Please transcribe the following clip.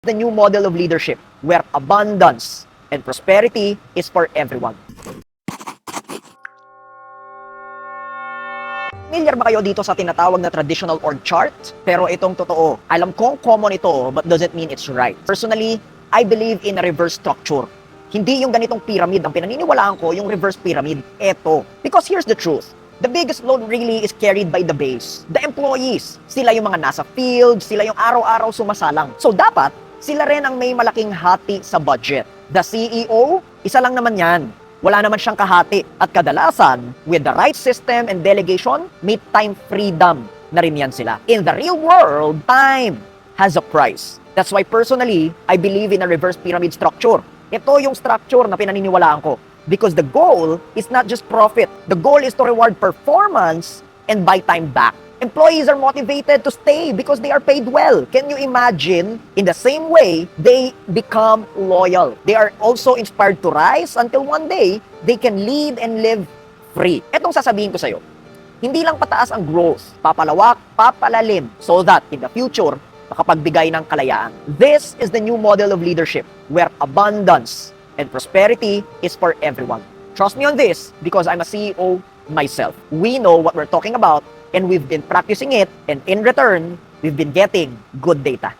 The new model of leadership where abundance and prosperity is for everyone. Familiar ba kayo dito sa tinatawag na traditional org chart? Pero itong totoo. Alam kong common ito, but doesn't mean it's right. Personally, I believe in a reverse structure. Hindi yung ganitong pyramid. Ang pinaniniwalaan ko, yung reverse pyramid. Eto. Because here's the truth. The biggest load really is carried by the base. The employees. Sila yung mga nasa field, sila yung araw-araw sumasalang. So dapat, sila rin ang may malaking hati sa budget. The CEO, isa lang naman yan. Wala naman siyang kahati. At kadalasan, with the right system and delegation, may time freedom na rin yan sila. In the real world, time has a price. That's why personally, I believe in a reverse pyramid structure. Ito yung structure na pinaniniwalaan ko. Because the goal is not just profit. The goal is to reward performance and buy time back. Employees are motivated to stay because they are paid well. Can you imagine? In the same way, they become loyal. They are also inspired to rise until one day, they can lead and live free. Etong sasabihin ko sa'yo, hindi lang pataas ang growth, papalawak, papalalim, so that in the future, makapagbigay ng kalayaan. This is the new model of leadership where abundance and prosperity is for everyone. Trust me on this because I'm a CEO myself. We know what we're talking about and we've been practicing it, and in return, we've been getting good data.